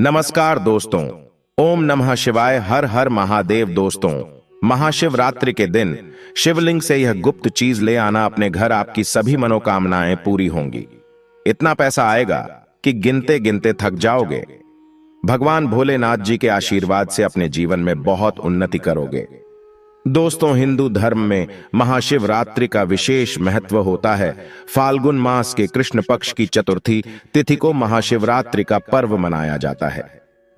नमस्कार दोस्तों। ओम नमः शिवाय। हर हर महादेव। दोस्तों, महाशिवरात्रि के दिन शिवलिंग से यह गुप्त चीज ले आना अपने घर, आपकी सभी मनोकामनाएं पूरी होंगी। इतना पैसा आएगा कि गिनते गिनते थक जाओगे। भगवान भोलेनाथ जी के आशीर्वाद से अपने जीवन में बहुत उन्नति करोगे। दोस्तों, हिंदू धर्म में महाशिवरात्रि का विशेष महत्व होता है। फाल्गुन मास के कृष्ण पक्ष की चतुर्थी तिथि को महाशिवरात्रि का पर्व मनाया जाता है।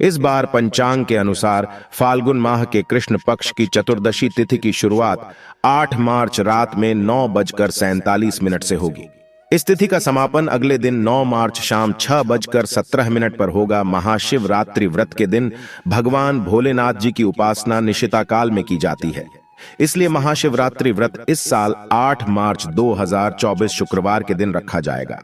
इस बार पंचांग के अनुसार फाल्गुन माह के कृष्ण पक्ष की चतुर्दशी तिथि की शुरुआत 8 मार्च रात में 9:47 से होगी। इस तिथि का समापन अगले दिन 9 मार्च शाम 6:17 पर होगा। महाशिवरात्रि व्रत के दिन भगवान भोलेनाथ जी की उपासना निशिता काल में की जाती है, इसलिए महाशिवरात्रि व्रत इस साल 8 मार्च 2024 शुक्रवार के दिन रखा जाएगा।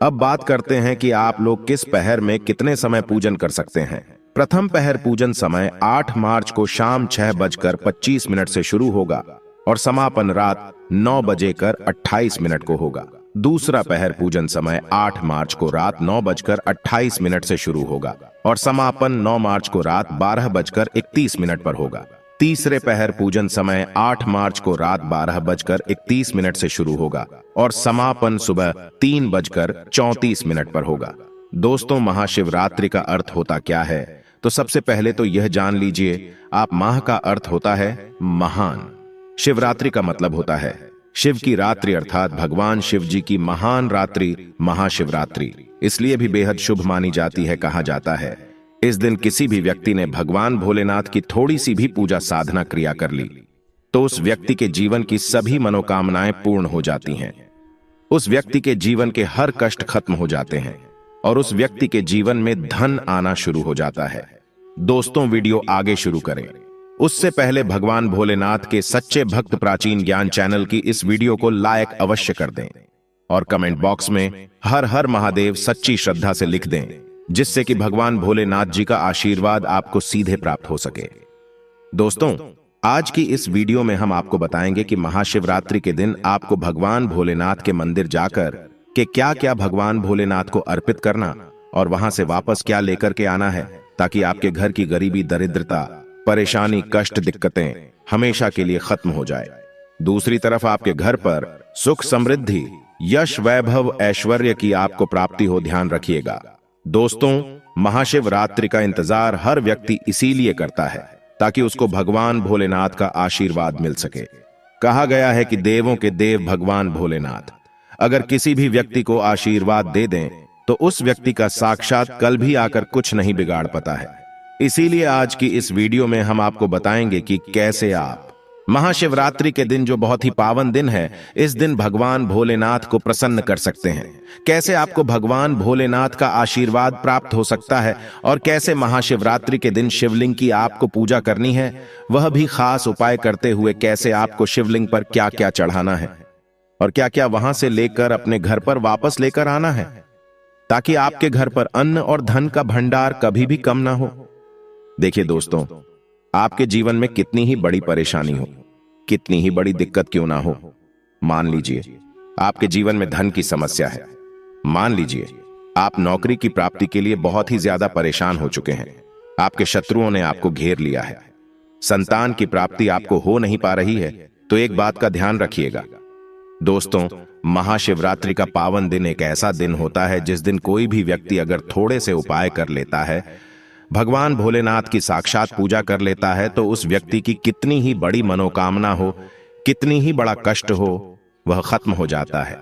अब बात करते हैं कि आप लोग किस पहर में कितने समय पूजन कर सकते हैं। प्रथम पहर पूजन समय 8 मार्च को शाम 6:25 से शुरू होगा और समापन रात 9:28 को होगा। दूसरा पहर पूजन समय 8 मार्च को रात 9:28 से शुरू होगा और समापन 9 मार्च को रात 12:31 पर होगा। तीसरे पहर पूजन समय 8 मार्च को रात 12:31 से शुरू होगा और समापन सुबह 3:34 पर होगा। दोस्तों, महाशिवरात्रि का अर्थ होता क्या है? तो सबसे पहले तो यह जान लीजिए, आप माह का अर्थ होता है महान। शिवरात्रि का मतलब होता है शिव की रात्रि, अर्थात भगवान शिव जी की महान रात्रि महाशिवरात्रि इसलिए भी बेहद शुभ मानी जाती है। कहा जाता है इस दिन किसी भी व्यक्ति ने भगवान भोलेनाथ की थोड़ी सी भी पूजा साधना क्रिया कर ली तो उस व्यक्ति के जीवन की सभी मनोकामनाएं पूर्ण हो जाती हैं। उस व्यक्ति के जीवन के हर कष्ट खत्म हो जाते हैं और उस व्यक्ति के जीवन में धन आना शुरू हो जाता है। दोस्तों, वीडियो आगे शुरू करें उससे पहले भगवान भोलेनाथ के सच्चे भक्त प्राचीन ज्ञान चैनल की इस वीडियो को लाइक अवश्य कर दें और कमेंट बॉक्स में हर हर महादेव सच्ची श्रद्धा से लिख दें, जिससे कि भगवान भोलेनाथ जी का आशीर्वाद आपको सीधे प्राप्त हो सके। दोस्तों, आज की इस वीडियो में हम आपको बताएंगे कि महाशिवरात्रि के दिन आपको भगवान भोलेनाथ के मंदिर जाकर के क्या क्या भगवान भोलेनाथ को अर्पित करना और वहां से वापस क्या लेकर के आना है, ताकि आपके घर की गरीबी, दरिद्रता, परेशानी, कष्ट, दिक्कतें हमेशा के लिए खत्म हो जाए। दूसरी तरफ आपके घर पर सुख, समृद्धि, यश, वैभव, ऐश्वर्य की आपको प्राप्ति हो, ध्यान रखिएगा। दोस्तों, महाशिवरात्रि का इंतजार हर व्यक्ति इसीलिए करता है ताकि उसको भगवान भोलेनाथ का आशीर्वाद मिल सके। कहा गया है कि देवों के देव भगवान भोलेनाथ अगर किसी भी व्यक्ति को आशीर्वाद दे दें तो उस व्यक्ति का साक्षात कल भी आकर कुछ नहीं बिगाड़ पाता है। इसीलिए आज की इस वीडियो में हम आपको बताएंगे कि कैसे आप महाशिवरात्रि के दिन, जो बहुत ही पावन दिन है, इस दिन भगवान भोलेनाथ को प्रसन्न कर सकते हैं। कैसे आपको भगवान भोलेनाथ का आशीर्वाद प्राप्त हो सकता है और कैसे महाशिवरात्रि के दिन शिवलिंग की आपको पूजा करनी है, वह भी खास उपाय करते हुए कैसे आपको शिवलिंग पर क्या क्या चढ़ाना है और क्या क्या वहां से लेकर अपने घर पर वापस लेकर आना है, ताकि आपके घर पर अन्न और धन का भंडार कभी भी कम ना हो। देखिए दोस्तों, आपके जीवन में कितनी ही बड़ी परेशानी हो, कितनी ही बड़ी दिक्कत क्यों ना हो, मान लीजिए आपके जीवन में धन की समस्या है, मान लीजिए आप नौकरी की प्राप्ति के लिए बहुत ही ज्यादा परेशान हो चुके हैं, आपके शत्रुओं ने आपको घेर लिया है, संतान की प्राप्ति आपको हो नहीं पा रही है, तो एक बात का ध्यान रखिएगा। दोस्तों, महाशिवरात्रि का पावन दिन एक ऐसा दिन होता है जिस दिन कोई भी व्यक्ति अगर थोड़े से उपाय कर लेता है, भगवान भोलेनाथ की साक्षात पूजा कर लेता है, तो उस व्यक्ति की कितनी ही बड़ी मनोकामना हो, कितनी ही बड़ा कष्ट हो, वह खत्म हो जाता है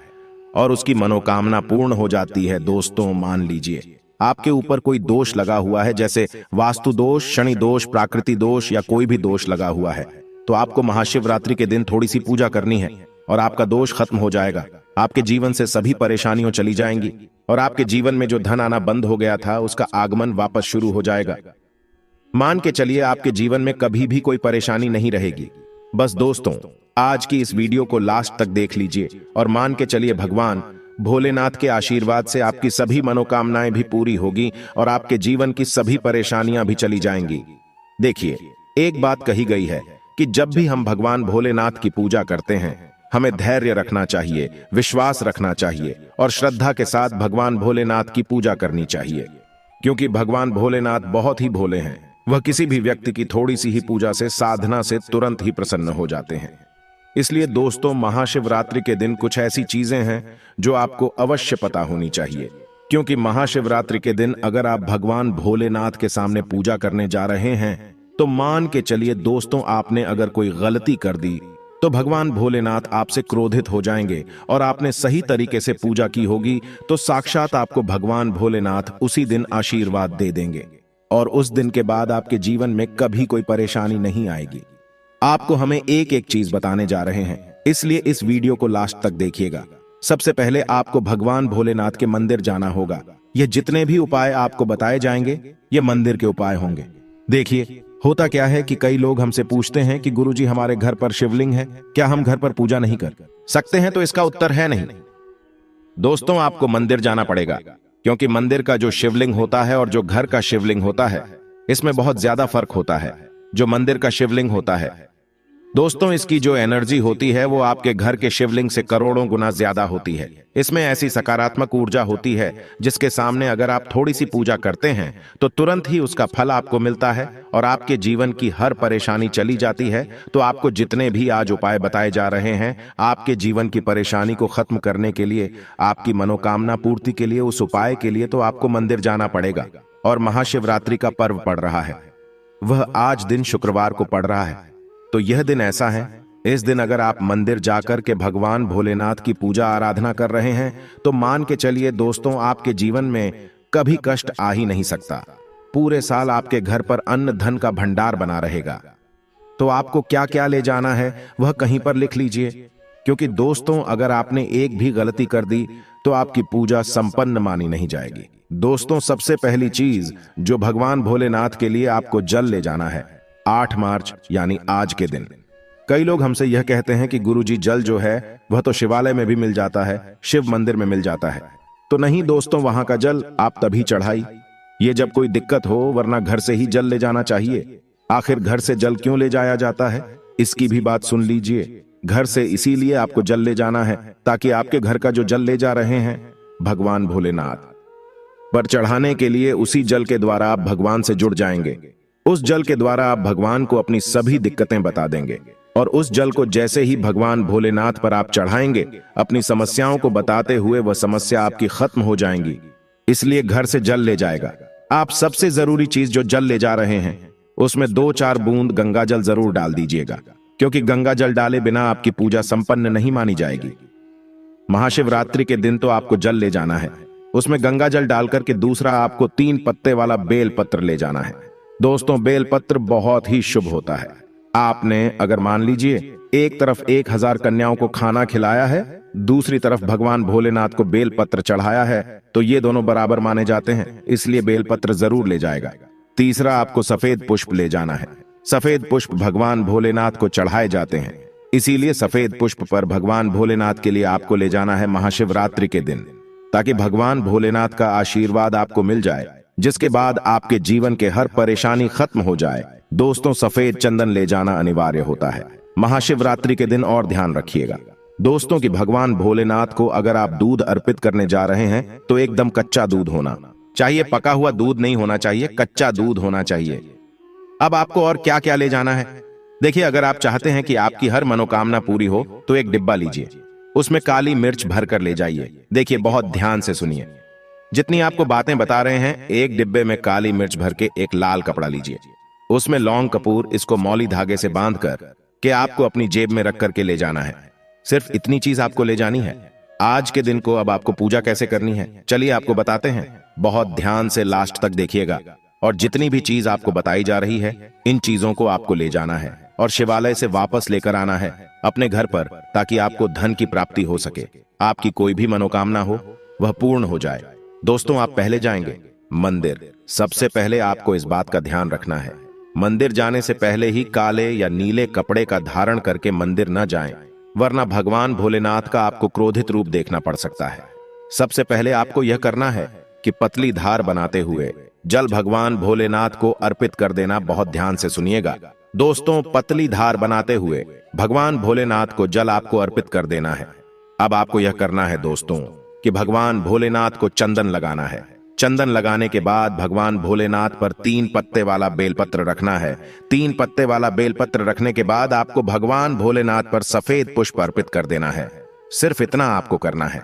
और उसकी मनोकामना पूर्ण हो जाती है। दोस्तों, मान लीजिए आपके ऊपर कोई दोष लगा हुआ है, जैसे वास्तु दोष, शनि दोष, प्राकृतिक दोष या कोई भी दोष लगा हुआ है, तो आपको महाशिवरात्रि के दिन थोड़ी सी पूजा करनी है और आपका दोष खत्म हो जाएगा। आपके जीवन से सभी परेशानियां चली जाएंगी और आपके जीवन में जो धन आना बंद हो गया था, उसका आगमन वापस शुरू हो जाएगा। मान के चलिए आपके जीवन में कभी भी कोई परेशानी नहीं रहेगी। बस दोस्तों, आज की इस वीडियो को लास्ट तक देख लीजिए और मान के चलिए भगवान भोलेनाथ के आशीर्वाद से आपकी सभी मनोकामनाएं भी पूरी होगी और आपके जीवन की सभी परेशानियां भी चली जाएंगी। देखिए, एक बात कही गई है कि जब भी हम भगवान भोलेनाथ की पूजा करते हैं, हमें धैर्य रखना चाहिए, विश्वास रखना चाहिए और श्रद्धा के साथ भगवान भोलेनाथ की पूजा करनी चाहिए। क्योंकि भगवान भोलेनाथ बहुत ही भोले हैं। वह किसी भी व्यक्ति की थोड़ी सी ही पूजा से, साधना से तुरंत ही प्रसन्न हो जाते हैं। इसलिए दोस्तों, महाशिवरात्रि के दिन कुछ ऐसी चीजें हैं जो आपको अवश्य पता होनी चाहिए। क्योंकि महाशिवरात्रि के दिन अगर आप भगवान भोलेनाथ के सामने पूजा करने जा रहे हैं तो मान के चलिए दोस्तों, आपने अगर कोई गलती कर दी तो भगवान भोलेनाथ आपसे क्रोधित हो जाएंगे, और आपने सही तरीके से पूजा की होगी तो साक्षात आपको भगवान भोलेनाथ उसी दिन आशीर्वाद दे देंगे, और उस दिन के बाद आपके जीवन में कभी कोई परेशानी नहीं आएगी। आपको हमें एक एक चीज बताने जा रहे हैं, इसलिए इस वीडियो को लास्ट तक देखिएगा। सबसे पहले आपको भगवान भोलेनाथ के मंदिर जाना होगा। ये जितने भी उपाय आपको बताए जाएंगे ये मंदिर के उपाय होंगे। देखिए, होता क्या है कि कई लोग हमसे पूछते हैं कि गुरुजी, हमारे घर पर शिवलिंग है, क्या हम घर पर पूजा नहीं कर सकते हैं? तो इसका उत्तर है नहीं। दोस्तों, आपको मंदिर जाना पड़ेगा, क्योंकि मंदिर का जो शिवलिंग होता है और जो घर का शिवलिंग होता है, इसमें बहुत ज्यादा फर्क होता है। जो मंदिर का शिवलिंग होता है दोस्तों, इसकी जो एनर्जी होती है वो आपके घर के शिवलिंग से करोड़ों गुना ज्यादा होती है। इसमें ऐसी सकारात्मक ऊर्जा होती है जिसके सामने अगर आप थोड़ी सी पूजा करते हैं तो तुरंत ही उसका फल आपको मिलता है और आपके जीवन की हर परेशानी चली जाती है। तो आपको जितने भी आज उपाय बताए जा रहे हैं, आपके जीवन की परेशानी को खत्म करने के लिए, आपकी मनोकामना पूर्ति के लिए, उस उपाय के लिए तो आपको मंदिर जाना पड़ेगा। और महाशिवरात्रि का पर्व पड़ रहा है, वह आज दिन शुक्रवार को पड़ रहा है। तो यह दिन ऐसा है, इस दिन अगर आप मंदिर जाकर के भगवान भोलेनाथ की पूजा आराधना कर रहे हैं तो मान के चलिए दोस्तों, आपके जीवन में कभी कष्ट आ ही नहीं सकता। पूरे साल आपके घर पर अन्न धन का भंडार बना रहेगा। तो आपको क्या क्या ले जाना है वह कहीं पर लिख लीजिए, क्योंकि दोस्तों, अगर आपने एक भी गलती कर दी तो आपकी पूजा संपन्न मानी नहीं जाएगी। दोस्तों, सबसे पहली चीज जो भगवान भोलेनाथ के लिए आपको जल ले जाना है, 8 मार्च यानी आज के दिन। कई लोग हमसे यह कहते हैं कि गुरुजी, जल जो है वह तो शिवालय में भी मिल जाता है, शिव मंदिर में मिल जाता है। तो नहीं दोस्तों, वहां का जल आप तभी चढ़ाई ये जब कोई दिक्कत हो, वरना घर से ही जल ले जाना चाहिए। आखिर घर से जल क्यों ले जाया जाता है, इसकी भी बात सुन लीजिए। घर से इसीलिए आपको जल ले जाना है ताकि आपके घर का जो जल ले जा रहे हैं भगवान भोलेनाथ पर चढ़ाने के लिए, उसी जल के द्वारा आप भगवान से जुड़ जाएंगे। उस जल के द्वारा आप भगवान को अपनी सभी दिक्कतें बता देंगे, और उस जल को जैसे ही भगवान भोलेनाथ पर आप चढ़ाएंगे, अपनी समस्याओं को बताते हुए वह समस्या आपकी खत्म हो जाएंगी। इसलिए घर से जल ले जाएगा। आप सबसे जरूरी चीज जो जल ले जा रहे हैं उसमें 2-4 बूंद गंगा जल जरूर डाल दीजिएगा, क्योंकि गंगा जल डाले बिना आपकी पूजा संपन्न नहीं मानी जाएगी। महाशिवरात्रि के दिन तो आपको जल ले जाना है, उसमें गंगा जल डालकर के दूसरा आपको 3 पत्ते वाला बेल पत्र ले जाना है। दोस्तों, बेल पत्र बहुत ही शुभ होता है। आपने अगर मान लीजिए एक तरफ 1000 कन्याओं को खाना खिलाया है, दूसरी तरफ भगवान भोलेनाथ को बेल पत्र चढ़ाया है, तो ये दोनों बराबर माने जाते हैं, इसलिए बेल पत्र जरूर ले जाएगा। तीसरा, आपको सफेद पुष्प ले जाना है। सफेद पुष्प भगवान भोलेनाथ को चढ़ाए जाते हैं, इसीलिए सफेद पुष्प पर भगवान भोलेनाथ के लिए आपको ले जाना है महाशिवरात्रि के दिन, ताकि भगवान भोलेनाथ का आशीर्वाद आपको मिल जाए, जिसके बाद आपके जीवन के हर परेशानी खत्म हो जाए। दोस्तों, सफेद चंदन ले जाना अनिवार्य होता है महाशिवरात्रि के दिन। और ध्यान रखिएगा दोस्तों कि भगवान भोलेनाथ को अगर आप दूध अर्पित करने जा रहे हैं तो एकदम कच्चा दूध होना चाहिए, पका हुआ दूध नहीं होना चाहिए, कच्चा दूध होना चाहिए। अब आपको और क्या क्या ले जाना है, देखिए, अगर आप चाहते हैं कि आपकी हर मनोकामना पूरी हो तो एक डिब्बा लीजिए, उसमें काली मिर्च भर कर ले जाइए। देखिए, बहुत ध्यान से सुनिए, जितनी आपको बातें बता रहे हैं, एक डिब्बे में काली मिर्च भर के एक लाल कपड़ा लीजिए, उसमें लौंग कपूर, इसको मौली धागे से बांधकर के आपको अपनी जेब में रख करके ले जाना है। सिर्फ इतनी चीज आपको ले जानी है। आज के दिन को अब आपको पूजा कैसे करनी है, चलिए आपको बताते हैं। बहुत ध्यान से लास्ट तक देखिएगा, और जितनी भी चीज आपको बताई जा रही है, इन चीजों को आपको ले जाना है और शिवालय से वापस लेकर आना है अपने घर पर, ताकि आपको धन की प्राप्ति हो सके, आपकी कोई भी मनोकामना हो वह पूर्ण हो जाए। दोस्तों, आप पहले जाएंगे मंदिर। सबसे पहले आपको इस बात का ध्यान रखना है, मंदिर जाने से पहले ही काले या नीले कपड़े का धारण करके मंदिर न जाएं, वरना भगवान भोलेनाथ का आपको क्रोधित रूप देखना पड़ सकता है। सबसे पहले आपको यह करना है कि पतली धार बनाते हुए जल भगवान भोलेनाथ को अर्पित कर देना। बहुत ध्यान से सुनिएगा दोस्तों, पतली धार बनाते हुए भगवान भोलेनाथ को जल आपको अर्पित कर देना है। अब आपको यह करना है दोस्तों कि भगवान भोलेनाथ को चंदन लगाना है। चंदन लगाने के बाद भगवान भोलेनाथ पर 3 पत्ते वाला बेलपत्र रखना है। 3 पत्ते वाला बेलपत्र रखने के बाद आपको भगवान भोलेनाथ पर सफेद पुष्प अर्पित कर देना है। सिर्फ इतना आपको करना है।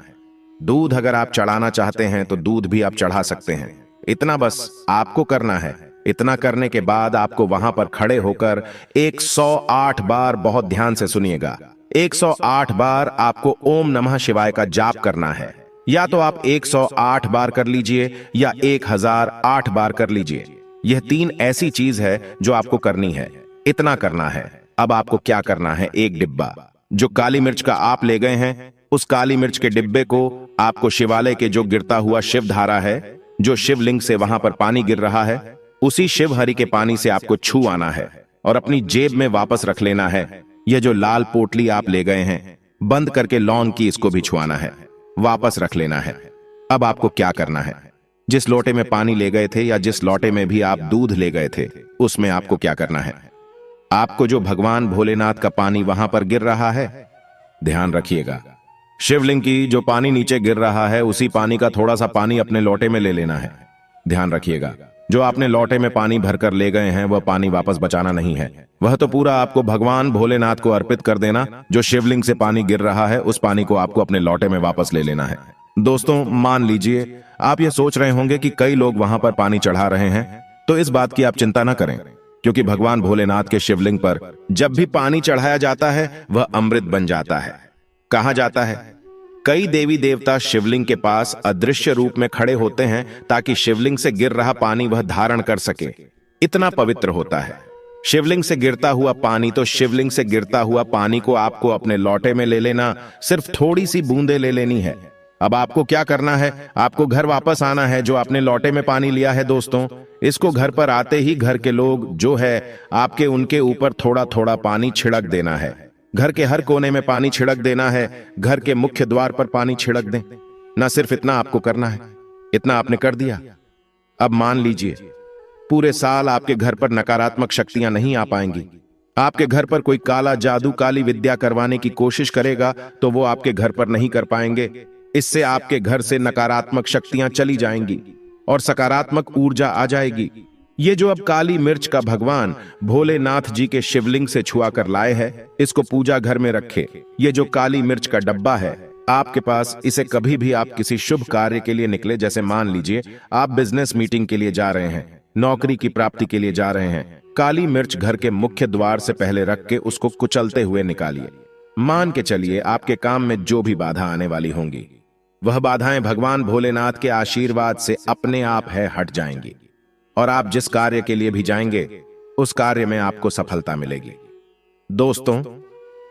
दूध अगर आप चढ़ाना चाहते हैं तो दूध भी आप चढ़ा सकते हैं। इतना बस आपको करना है। इतना करने के बाद आपको वहां पर खड़े होकर 108 बार, बहुत ध्यान से सुनिएगा, 108 बार आपको ओम नमः शिवाय का जाप करना है। या तो आप 108 बार कर लीजिए या 1008 बार कर लीजिए। यह 3 ऐसी चीज है जो आपको करनी है। इतना करना है। अब आपको क्या करना है, एक डिब्बा जो काली मिर्च का आप ले गए हैं, उस काली मिर्च के डिब्बे को आपको शिवालय के जो गिरता हुआ शिव धारा है, जो शिवलिंग से वहां पर पानी गिर रहा है, उसी शिव हरि के पानी से आपको छू आना है और अपनी जेब में वापस रख लेना है। यह जो लाल पोटली आप ले गए हैं, बंद करके लौंग की, इसको भी छुआना है, वापस रख लेना है। अब आपको क्या करना है, जिस लोटे में पानी ले गए थे या जिस लोटे में भी आप दूध ले गए थे, उसमें आपको क्या करना है, आपको जो भगवान भोलेनाथ का पानी वहां पर गिर रहा है, ध्यान रखिएगा, शिवलिंग की जो पानी नीचे गिर रहा है, उसी पानी का थोड़ा सा पानी अपने लोटे में ले लेना है। ध्यान रखिएगा, जो आपने लोटे में पानी भरकर ले गए हैं वह पानी वापस बचाना नहीं है। वह तो पूरा आपको भगवान भोलेनाथ को अर्पित कर देना। जो शिवलिंग से पानी गिर रहा है, उस पानी को आपको अपने लोटे में वापस ले लेना है। दोस्तों, मान लीजिए आप ये सोच रहे होंगे कि कई लोग वहां पर पानी चढ़ा रहे हैं, तो इस बात की आप चिंता ना करें, क्योंकि भगवान भोलेनाथ के शिवलिंग पर जब भी पानी चढ़ाया जाता है वह अमृत बन जाता है। कहां जाता है? कई देवी देवता शिवलिंग के पास अदृश्य रूप में खड़े होते हैं ताकि शिवलिंग से गिर रहा पानी वह धारण कर सके। इतना पवित्र होता है शिवलिंग से गिरता हुआ पानी। तो शिवलिंग से गिरता हुआ पानी को आपको अपने लोटे में ले लेना, सिर्फ थोड़ी सी बूंदे ले लेनी है। अब आपको क्या करना है, आपको घर वापस आना है जो आपने लोटे में पानी लिया है। दोस्तों, इसको घर पर आते ही घर के लोग जो है आपके, उनके ऊपर थोड़ा थोड़ा पानी छिड़क देना है। घर के हर कोने में पानी छिड़क देना है। घर के मुख्य द्वार पर पानी छिड़क दें। ना सिर्फ इतना आपको करना है, इतना आपने कर दिया। अब मान लीजिए पूरे साल आपके घर पर नकारात्मक शक्तियां नहीं आ पाएंगी। आपके घर पर कोई काला जादू, काली विद्या करवाने की कोशिश करेगा तो वो आपके घर पर नहीं कर पाएंगे। इससे आपके घर से नकारात्मक शक्तियां चली जाएंगी और सकारात्मक ऊर्जा आ जाएगी। ये जो अब काली मिर्च का भगवान भोलेनाथ जी के शिवलिंग से छुआ कर लाए हैं, इसको पूजा घर में रखे। ये जो काली मिर्च का डब्बा है आपके पास, इसे कभी भी आप किसी शुभ कार्य के लिए निकले, जैसे मान लीजिए आप बिजनेस मीटिंग के लिए जा रहे हैं, नौकरी की प्राप्ति के लिए जा रहे हैं, काली मिर्च घर के मुख्य द्वार से पहले रख के उसको कुचलते हुए निकालिए। मान के चलिए आपके काम में जो भी बाधा आने वाली होंगी, वह बाधाएं भगवान भोलेनाथ के आशीर्वाद से अपने आप है हट जाएंगी और आप जिस कार्य के लिए भी जाएंगे उस कार्य में आपको सफलता मिलेगी। दोस्तों,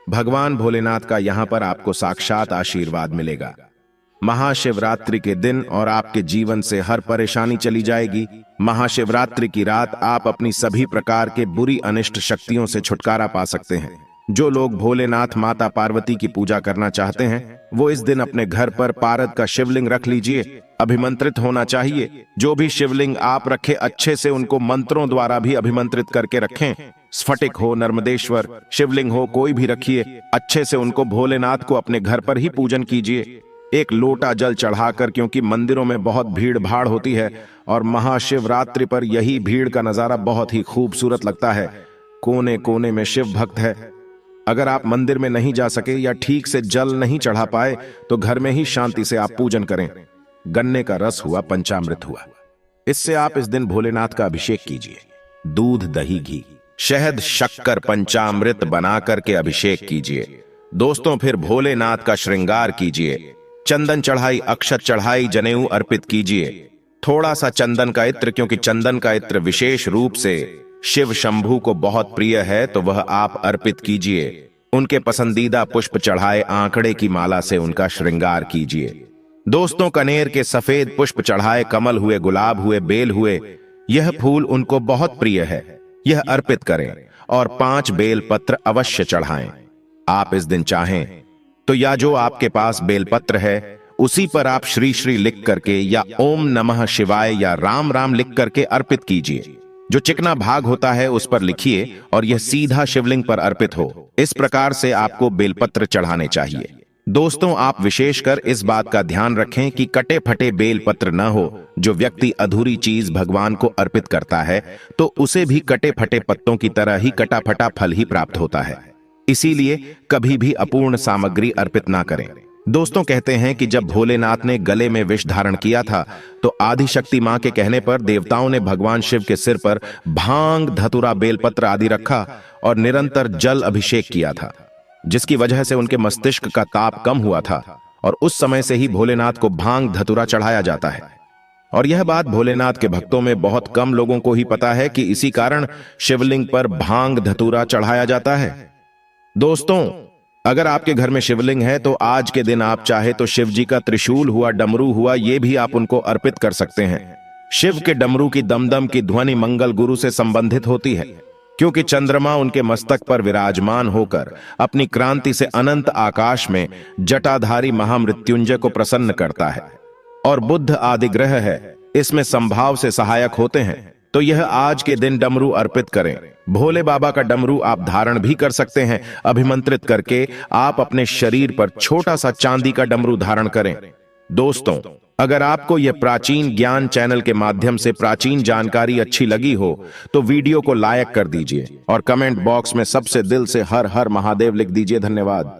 भगवान भोलेनाथ का यहां पर आपको साक्षात आशीर्वाद मिलेगा। महाशिवरात्रि के दिन और आपके जीवन से हर परेशानी चली जाएगी। महाशिवरात्रि की रात आप अपनी सभी प्रकार के बुरी अनिष्ट शक्तियों से छुटकारा पा सकते हैं। जो लोग भोलेनाथ माता पार्वती की पूजा करना चाहते हैं वो इस दिन अपने घर पर पारद का शिवलिंग रख लीजिए। अभिमंत्रित होना चाहिए। जो भी शिवलिंग आप रखें अच्छे से उनको मंत्रों द्वारा भी अभिमंत्रित करके रखें। स्फटिक हो, नर्मदेश्वर शिवलिंग हो, कोई भी रखिए, अच्छे से उनको भोलेनाथ को अपने घर पर ही पूजन कीजिए। एक लोटा जल चढ़ाकर, क्योंकि मंदिरों में बहुत भीड़ भाड़ होती है और महाशिवरात्रि पर यही भीड़ का नजारा बहुत ही खूबसूरत लगता है। कोने कोने में शिव भक्त है। अगर आप मंदिर में नहीं जा सके या ठीक से जल नहीं चढ़ा पाए तो घर में ही शांति से आप पूजन करें। गन्ने का रस हुआ, पंचामृत हुआ, इससे आप इस दिन भोलेनाथ का अभिषेक कीजिए। दूध, दही, घी, शहद, शक्कर, पंचामृत बना करके अभिषेक कीजिए। दोस्तों, फिर भोलेनाथ का श्रृंगार कीजिए। चंदन चढ़ाई, अक्षत चढ़ाई, जनेऊ अर्पित कीजिए। थोड़ा सा चंदन का इत्र, क्योंकि चंदन का इत्र विशेष रूप से शिव शंभू को बहुत प्रिय है, तो वह आप अर्पित कीजिए। उनके पसंदीदा पुष्प चढ़ाए, आंकड़े की माला से उनका श्रृंगार कीजिए। दोस्तों, कनेर के सफेद पुष्प चढ़ाए, कमल हुए, गुलाब हुए, बेल हुए, यह फूल उनको बहुत प्रिय है, यह अर्पित करें और 5 बेल पत्र अवश्य चढ़ाएं। आप इस दिन चाहें तो या जो आपके पास बेलपत्र है उसी पर आप श्री श्री लिख करके या ओम नमः शिवाय या राम राम लिख करके अर्पित कीजिए। जो चिकना भाग होता है उस पर लिखिए और यह सीधा शिवलिंग पर अर्पित हो। इस प्रकार से आपको बेलपत्र चढ़ाने चाहिए। दोस्तों, आप विशेषकर इस बात का ध्यान रखें कि कटे फटे बेल पत्र न हो। जो व्यक्ति अधूरी चीज भगवान को अर्पित करता है तो उसे भी कटे फटे पत्तों की तरह ही कटा फटा फल ही प्राप्त होता है। इसीलिए कभी भी अपूर्ण सामग्री अर्पित ना करें। दोस्तों, कहते हैं कि जब भोलेनाथ ने गले में विष धारण किया था तो आदिशक्ति मां के कहने पर देवताओं ने भगवान शिव के सिर पर भांग, धतूरा, बेलपत्र आदि रखा और निरंतर जल अभिषेक किया था, जिसकी वजह से उनके मस्तिष्क का ताप कम हुआ था और उस समय से ही भोलेनाथ को भांग धतूरा चढ़ाया जाता है। और यह बात भोलेनाथ के भक्तों में बहुत कम लोगों को ही पता है कि इसी कारण शिवलिंग पर भांग धतूरा चढ़ाया जाता है। दोस्तों, अगर आपके घर में शिवलिंग है तो आज के दिन आप चाहे तो शिव जी का त्रिशूल हुआ, डमरू हुआ, ये भी आप उनको अर्पित कर सकते हैं। शिव के डमरू की दमदम की ध्वनि मंगल गुरु से संबंधित होती है, क्योंकि चंद्रमा उनके मस्तक पर विराजमान होकर अपनी क्रांति से अनंत आकाश में जटाधारी महामृत्युंजय को प्रसन्न करता है और बुध आदि ग्रह है इसमें संभाव से सहायक होते हैं। तो यह आज के दिन डमरू अर्पित करें। भोले बाबा का डमरू आप धारण भी कर सकते हैं। अभिमंत्रित करके आप अपने शरीर पर छोटा सा चांदी का डमरू धारण करें। दोस्तों, अगर आपको यह प्राचीन ज्ञान चैनल के माध्यम से प्राचीन जानकारी अच्छी लगी हो तो वीडियो को लाइक कर दीजिए और कमेंट बॉक्स में सबसे दिल से हर हर महादेव लिख दीजिए। धन्यवाद।